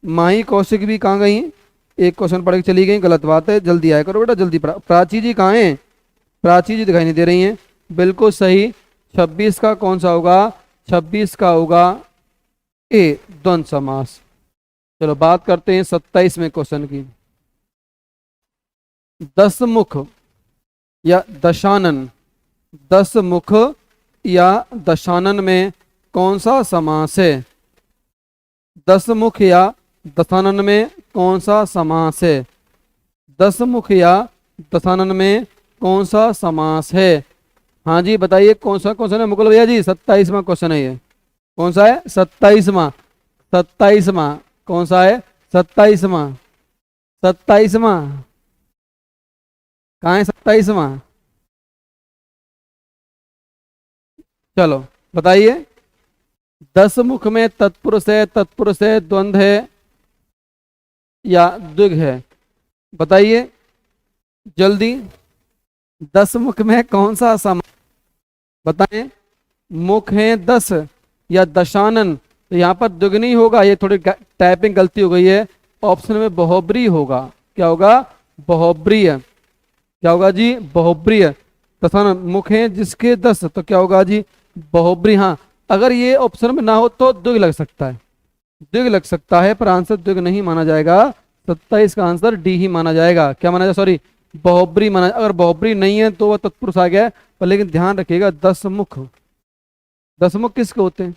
माही कौशिक भी कहाँ गई? एक क्वेश्चन पढ़ के चली गई, गलत बात है, जल्दी आया करो बेटा, जल्दी पढ़ा। प्राची जी कहाँ हैं? प्राची जी दिखाई नहीं दे रही हैं। बिल्कुल सही। 26 का कौन सा होगा? 26 का होगा ए, द्वंद्व समास। चलो बात करते हैं 27वें क्वेश्चन की। दशमुख या दशानन, दशमुख या दशानन में कौन सा समास है? दशमुख या दशानन में कौन सा समास है? दशमुख या दशानन में कौन सा समास है? हाँ जी बताइए कौन सा क्वेश्चन है मुकुल भैया जी? 27वां क्वेश्चन है ये। कौन सा है? 27वां। 27वां कौन सा है? 27वां। 27वां कहाँ है? 27वां। चलो बताइए। दशमुख में तत्पुरुष है, तत्पुरुष है, द्वंद्व है या द्विग है? बताइए जल्दी। दशमुख में कौन सा समास? बताएं। मुख है 10 या दशानन, तो यहाँ पर द्विगुनी होगा। ये थोड़ी टाइपिंग गलती हो गई है। ऑप्शन में बहुब्रीहि होगा। क्या होगा? बहुब्रीहि। क्या होगा जी? बहुब्रीहि। दशानन मुख है जिसके 10, तो क्या होगा जी? बहुब्रीहि। हाँ, अगर ये ऑप्शन में ना हो तो द्विग लग सकता है, द्विग लग सकता है, पर आंसर द्विग नहीं माना जाएगा। 27 का आंसर डी ही माना जाएगा। क्या माना जाएगा? सॉरी, बहुब्रीहि माना। अगर बहुब्रीहि नहीं है तो वह तत्पुरुष आ गया है, पर लेकिन ध्यान रखिएगा दशमुख, दशमुख किसके होते हैं?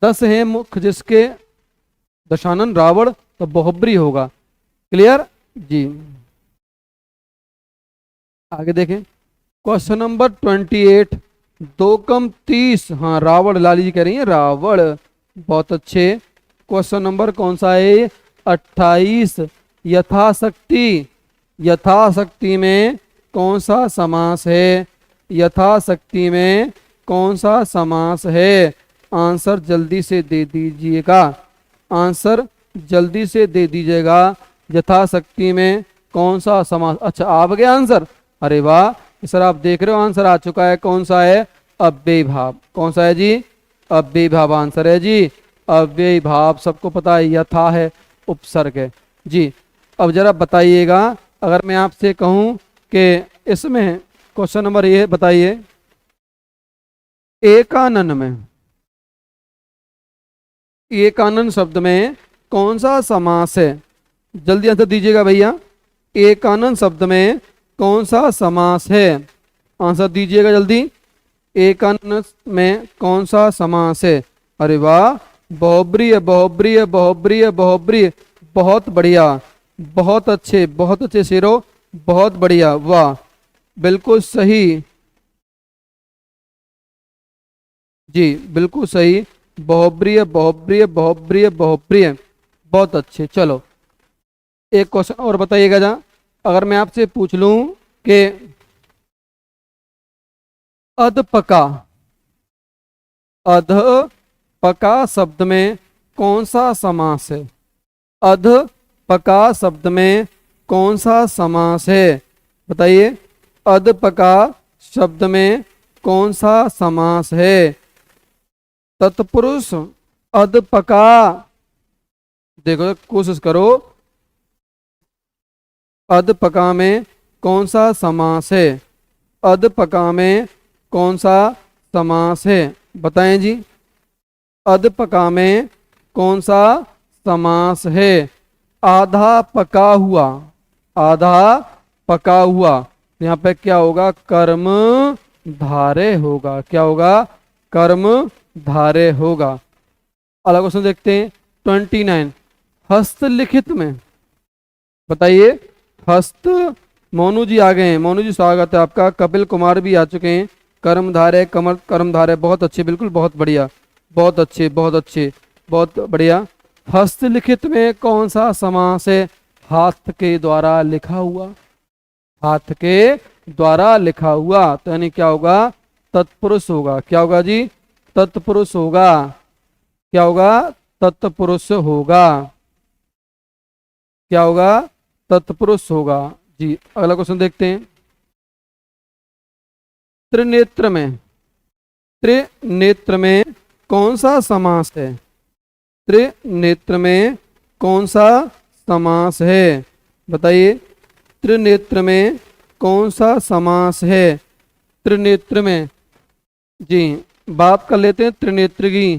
10 है मुख जिसके, दशानन रावण, तो बहुब्रीहि होगा। क्लियर जी। आगे देखें क्वेश्चन नंबर 28। 2 कम 30। हाँ रावण, लाली जी कह रही है रावण, बहुत अच्छे। क्वेश्चन नंबर कौन सा है? 28। यथाशक्ति, यथाशक्ति में कौन सा समास है? यथाशक्ति में कौन सा समास है? आंसर जल्दी से दे दीजिएगा, आंसर जल्दी से दे दीजिएगा। यथाशक्ति में कौन सा समास? अच्छा आ गया आंसर। अरे वाह, सर आप देख रहे हो आंसर आ चुका है, कौन सा है? अव्ययी भाव। कौन सा है जी? अव्ययी भाव आंसर है जी। अव्ययी भाव सबको पता है, यथा है, उपसर्ग है जी। अब जरा बताइएगा, अगर मैं आपसे कहूं कि इसमें क्वेश्चन नंबर ये बताइए, एकानन में, एकानन शब्द में कौन सा समास है? जल्दी आंसर दीजिएगा भैया। एकानन शब्द में कौन सा समास है? आंसर दीजिएगा जल्दी। एकानन में कौन सा समास है? अरे वाह, बहुब्रीय बहुब्रीय बहुब्रीय बहुब्रीय, बहुत बढ़िया, बहुत अच्छे शेरो, बहुत बढ़िया, वाह, बिल्कुल सही जी, बिल्कुल सही। बहुब्रीय बहुब्रीय बहुब्रीय बहुब्रीय, बहुत अच्छे। चलो एक क्वेश्चन और बताइएगा जरा, अगर मैं आपसे पूछ लूं कि अधपका, अध पका शब्द में कौन सा समास है? अध पका शब्द में कौन सा समास है? बताइए, अध पका शब्द में कौन सा समास है? तत्पुरुष, अध पका, देखो कोशिश करो, अध पका में कौन सा समास है? अध पका में कौन सा समास है? बताएं जी। अधपका में कौन सा समास है? आधा पका हुआ, आधा पका हुआ, यहाँ पे क्या होगा? कर्म धारे होगा। क्या होगा? कर्म धारे होगा। अगला क्वेश्चन देखते हैं 29, हस्तलिखित में, बताइए, हस्त, मोनू जी आ गए हैं, मोनू जी स्वागत है आपका, कपिल कुमार भी आ चुके हैं। कर्मधारय, कमर कर्मधारय, बहुत अच्छे, बिल्कुल बहुत बढ़िया, बहुत अच्छे बहुत अच्छे, बहुत बढ़िया। हस्तलिखित में कौन सा समास है? हाथ के द्वारा लिखा हुआ, हाथ के द्वारा लिखा हुआ, तो यानी क्या होगा? तत्पुरुष होगा। क्या होगा जी? तत्पुरुष होगा। क्या होगा? तत्पुरुष होगा। क्या होगा? तत्पुरुष होगा जी। अगला क्वेश्चन देखते हैं, त्रिनेत्र में, त्रिनेत्र में कौन सा समास है? त्रिनेत्र में कौन सा समास है? बताइए, त्रिनेत्र में कौन सा समास है? त्रिनेत्र में जी, बात कर लेते हैं त्रिनेत्र की।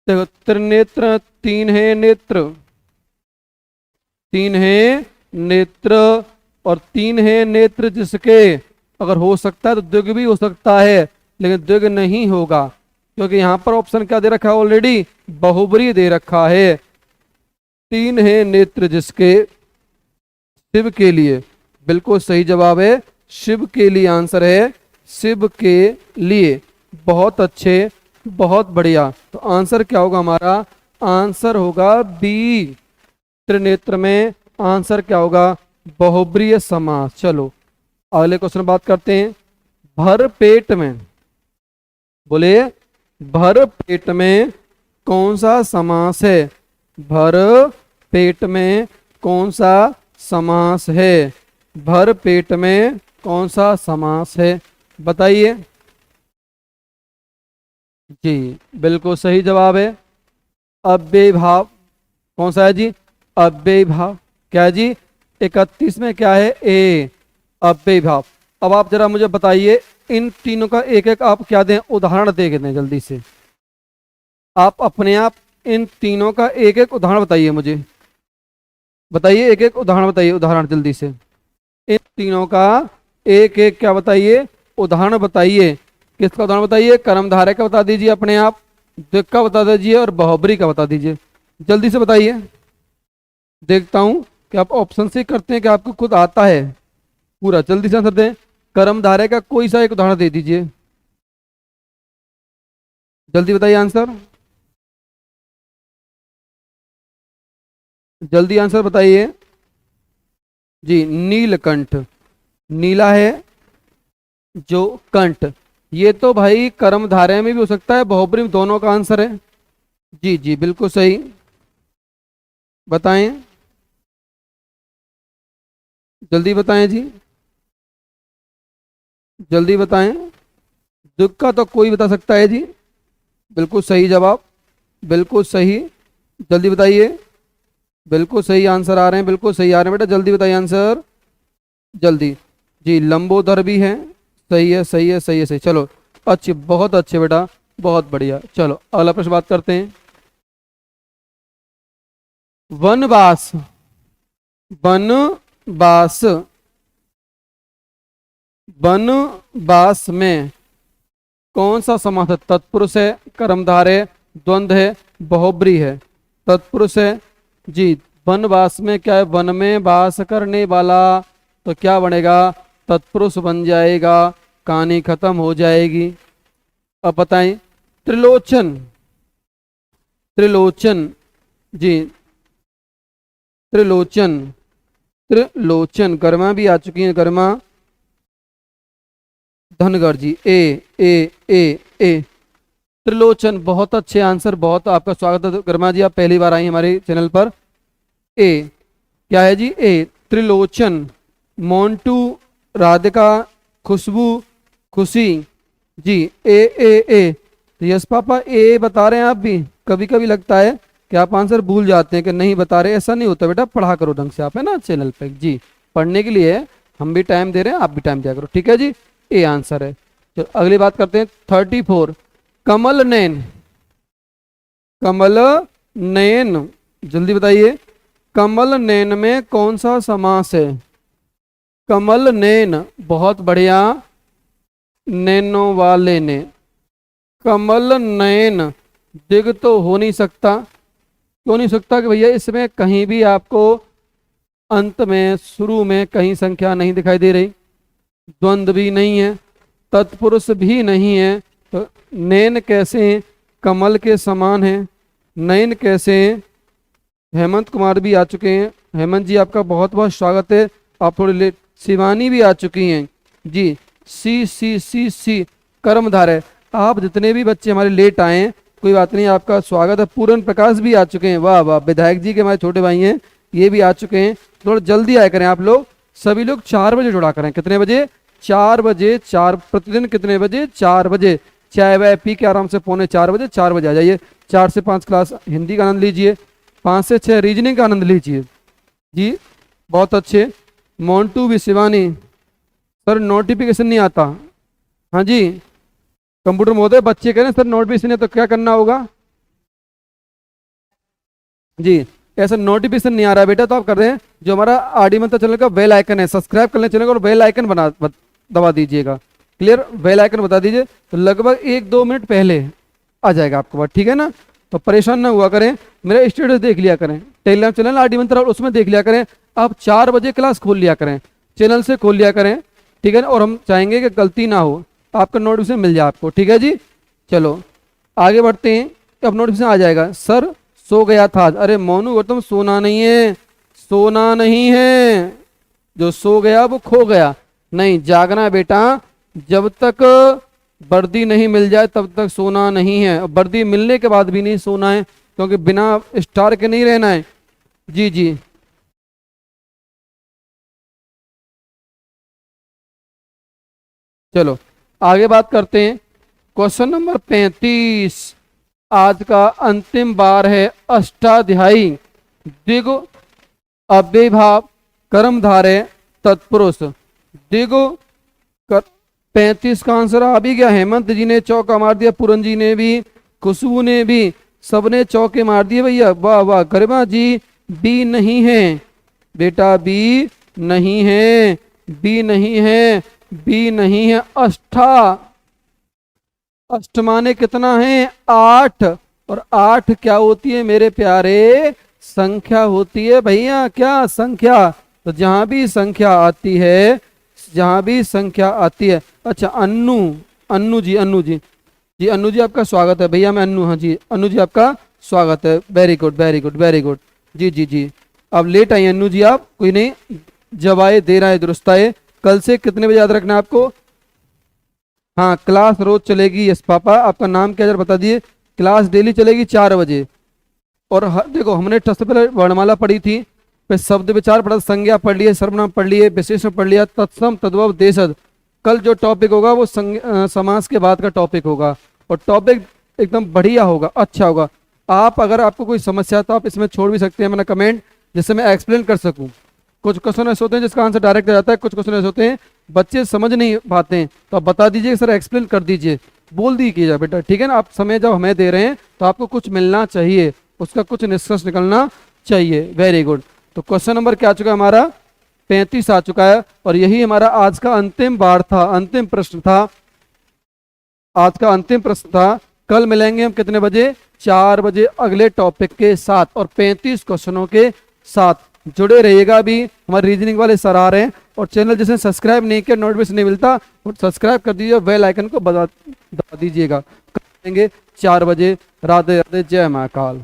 देखो, त्रिनेत्र, तीन है नेत्र, तीन है नेत्र, और तीन है नेत्र जिसके, अगर हो सकता है तो द्विग भी हो सकता है, लेकिन द्विग नहीं होगा, क्योंकि यहां पर ऑप्शन क्या दे रखा है? ऑलरेडी बहुब्री दे रखा है। तीन है नेत्र जिसके, शिव के लिए, बिल्कुल सही जवाब है, शिव के लिए आंसर है, शिव के लिए। बहुत अच्छे, बहुत बढ़िया। तो आंसर क्या होगा हमारा? आंसर होगा बी, त्रिनेत्र में आंसर क्या होगा? बहुब्रीय समास। चलो अगले क्वेश्चन बात करते हैं, भर पेट में, बोलिए, भर पेट में कौन सा समास है? भर पेट में कौन सा समास है? भर पेट में कौन सा समास है? बताइए जी, बिल्कुल सही जवाब है, अव्ययी भाव। कौन सा है जी? अव्ययी भाव। क्या है जी? 31 में क्या है? ए, अव्ययी भाव। अब आप जरा मुझे बताइए, इन तीनों का एक एक आप क्या दें, उदाहरण दे के दें जल्दी से। आप अपने आप इन तीनों का एक एक उदाहरण बताइए मुझे, बताइए एक एक उदाहरण बताइए, उदाहरण जल्दी से। इन तीनों का एक एक क्या बताइए? उदाहरण बताइए। किसका उदाहरण बताइए? कर्मधारय का बता दीजिए अपने आप, द्विग का बता दीजिए, और बहुब्री का बता दीजिए। जल्दी से बताइए, देखता हूं कि आप ऑप्शन से करते हैं कि आपको खुद आता है पूरा। जल्दी से आंसर दें। कर्मधारय का कोई सा एक उदाहरण दे दीजिए, जल्दी बताइए आंसर, जल्दी आंसर बताइए जी। नीलकंठ, नीला है जो कंठ, ये तो भाई कर्मधारय में भी हो सकता है, बहुब्री में, दोनों का आंसर है जी। जी बिल्कुल सही, बताएं, जल्दी बताएं जी। जल्दी बताएं। दुख का तो कोई बता सकता है जी। बिल्कुल सही जवाब, बिल्कुल सही। जल्दी बताइए। बिल्कुल सही आंसर आ रहे हैं, बिल्कुल सही आ रहे हैं बेटा, जल्दी बताइए आंसर, जल्दी। जी लंबोदर भी है। सही है, सही है, सही है, सही। चलो अच्छे, बहुत अच्छे बेटा, बहुत बढ़िया। चलो अगला प्रश्न बात करते हैं। वनवास, वनवास, वनवास में कौन सा समास है? तत्पुरुष है, कर्मधार है, द्वंद्व है, बहुब्री है? तत्पुरुष है जी। वनवास में क्या है? वन में वास करने वाला, तो क्या बनेगा? तत्पुरुष बन जाएगा, कहानी खत्म हो जाएगी। अब बताएं। त्रिलोचन, त्रिलोचन जी, त्रिलोचन, त्रिलोचन। गर्मा भी आ चुकी है, गर्मा। धनगर जी, ए। त्रिलोचन, बहुत अच्छे आंसर, बहुत आपका स्वागत है गर्मा जी, आप पहली बार आई हमारे चैनल पर। ए क्या है जी? ए त्रिलोचन। मोंटू, राधिका, खुशबू, खुशी जी। ए। तो यस पापा ए बता रहे हैं आप भी। कभी कभी लगता है कि आप आंसर भूल जाते हैं कि नहीं बता रहे, ऐसा नहीं होता बेटा, पढ़ा करो ढंग से आप, है ना चैनल पे जी। पढ़ने के लिए हम भी टाइम दे रहे हैं, आप भी टाइम दिया करो, ठीक है जी। ए आंसर है। तो अगली बात करते हैं 34। कमल नयन, कमल नयन, जल्दी बताइए। कमल नयन में कौन सा समास है? कमल नयन, बहुत बढ़िया। नैनो वाले ने, कमल नयन। दिग तो हो नहीं सकता, क्यों नहीं सकता? कि भैया इसमें कहीं भी आपको अंत में, शुरू में कहीं संख्या नहीं दिखाई दे रही, द्वंद्व भी नहीं है, तत्पुरुष भी नहीं है, तो नैन कैसे कमल के समान है? नयन कैसे? हेमंत कुमार भी आ चुके हैं। हेमंत जी आपका बहुत बहुत स्वागत है, आप थोड़ी लेट। शिवानी भी आ चुकी हैं जी। सी कर्मधार है। आप जितने भी बच्चे हमारे लेट आए हैं, कोई बात नहीं, आपका स्वागत है। पूरन प्रकाश भी आ चुके हैं, वाह वाह। विधायक जी के हमारे छोटे भाई हैं, ये भी आ चुके हैं। थोड़ा जल्दी आया करें आप लोग, सभी लोग 4 बजे जुड़ा करें। कितने बजे? 4 बजे। 4 प्रतिदिन कितने बजे? 4 बजे। चाय वाय पी के आराम से 3:45 बजे, 4 बजे आ जाइए। 4 से 5 क्लास हिंदी का आनंद लीजिए, 5 से 6 रीजनिंग का आनंद लीजिए जी। बहुत अच्छे। मोन्टू भी, शिवानी सर नोटिफिकेशन नहीं आता। हाँ जी कंप्यूटर महोदय, बच्चे कह रहे हैं सर नोटिफिकेशन है, तो क्या करना होगा जी? ऐसा नोटिफिकेशन नहीं आ रहा है बेटा, तो आप कर रहे हैं जो हमारा आरडी मंत्र चैनल का बेल आइकन है, सब्सक्राइब कर लें चैनल को और बेल आइकन दबा दीजिएगा। क्लियर? बेल आइकन बता दीजिए, तो लगभग 1-2 मिनट पहले आ जाएगा आपको बात, ठीक है ना? तो परेशान ना हुआ करें, मेरा स्टेटस देख लिया करें, टेलीग्राम चैनल आरडी मंत्र उसमें देख लिया करें। आप 4 बजे क्लास खोल लिया करें, चैनल से खोल लिया करें, ठीक है ना? और हम चाहेंगे कि गलती ना हो, आपका नोटिफिकेशन मिल जाए आपको, ठीक है जी। चलो आगे बढ़ते हैं। अब नोटिफिकेशन आ जाएगा, सर सो गया था। अरे मोनू गौतम, सोना नहीं है, सोना नहीं है। जो सो गया वो खो गया, नहीं जागना है बेटा। जब तक वर्दी नहीं मिल जाए तब तक सोना नहीं है, और वर्दी मिलने के बाद भी नहीं सोना है, क्योंकि बिना स्टार के नहीं रहना है जी जी। चलो आगे बात करते हैं। क्वेश्चन नंबर 35, आज का अंतिम बार है। अष्टाध्यायी, द्विगु, अव्ययभाव, कर्मधारय, तत्पुरुष। द्विगु 35 का आंसर आ भी गया। हेमंत जी ने चौका मार दिया, पूरन जी ने भी, खुशबू ने भी, सबने चौके मार दिए भैया, वाह वाह। गरिमा जी बी नहीं है बेटा, बी नहीं है, बी नहीं है, बी नहीं है। अष्ट माने कितना है? 8। और 8 क्या होती है मेरे प्यारे? संख्या होती है भैया, क्या संख्या? तो जहां भी संख्या आती है, जहां भी संख्या आती है। अच्छा अन्नू, अन्नू जी, अन्नू जी जी, अन्नू जी आपका स्वागत है भैया, मैं अन्नू, हाँ जी अन्नू जी आपका स्वागत है। Very good very good very good जी जी जी। अब लेट आई अन्नू जी आप, कोई नहीं, जब आए देर आए दुरुस्त आए। कल से कितने बजे याद रखना है आपको? हाँ क्लास रोज चलेगी। यस पापा, आपका नाम क्या जरा बता दिए। क्लास डेली चलेगी 4 बजे। और देखो हमने सबसे पहले वर्णमाला पढ़ी थी, फिर शब्द विचार पढ़ा, संज्ञा पढ़ लिए, सर्वनाम पढ़ लिए, विशेषण पढ़ लिया, तत्सम तद्भव देशज कल जो टॉपिक होगा वो समास के बाद का टॉपिक होगा, और टॉपिक एकदम बढ़िया होगा, अच्छा होगा। आप अगर आपको कोई समस्या तो आप इसमें छोड़ भी सकते हैं मेरा कमेंट, जिससे मैं एक्सप्लेन कर सकूं। कुछ क्वेश्चन ऐसे होते हैं जिसका आंसर डायरेक्ट आ जाता है, कुछ क्वेश्चन ऐसे होते हैं बच्चे समझ नहीं पाते हैं, तो आप बता दीजिए सर एक्सप्लेन कर दीजिए, बोल दीजिए बेटा, ठीक है ना। आप समय जब हमें दे रहे हैं तो आपको कुछ मिलना चाहिए, उसका कुछ निष्कर्ष निकलना चाहिए। Very good. तो क्वेश्चन नंबर क्या आ चुका है हमारा, 35 आ चुका है, और यही हमारा आज का अंतिम बार था, अंतिम प्रश्न था, आज का अंतिम प्रश्न था। कल मिलेंगे हम कितने बजे, 4 बजे अगले टॉपिक के साथ और 35 क्वेश्चनों के साथ। जुड़े रहिएगा। भी हमारे रीजनिंग वाले सर आ रहे हैं, और चैनल जिसने सब्सक्राइब नहीं किया, नोटिफिकेशन नहीं मिलता, वो सब्सक्राइब कर दीजिए, बेल आइकन को दबा दीजिएगा। कल मिलेंगे 4 बजे। राधे राधे, जय महाकाल।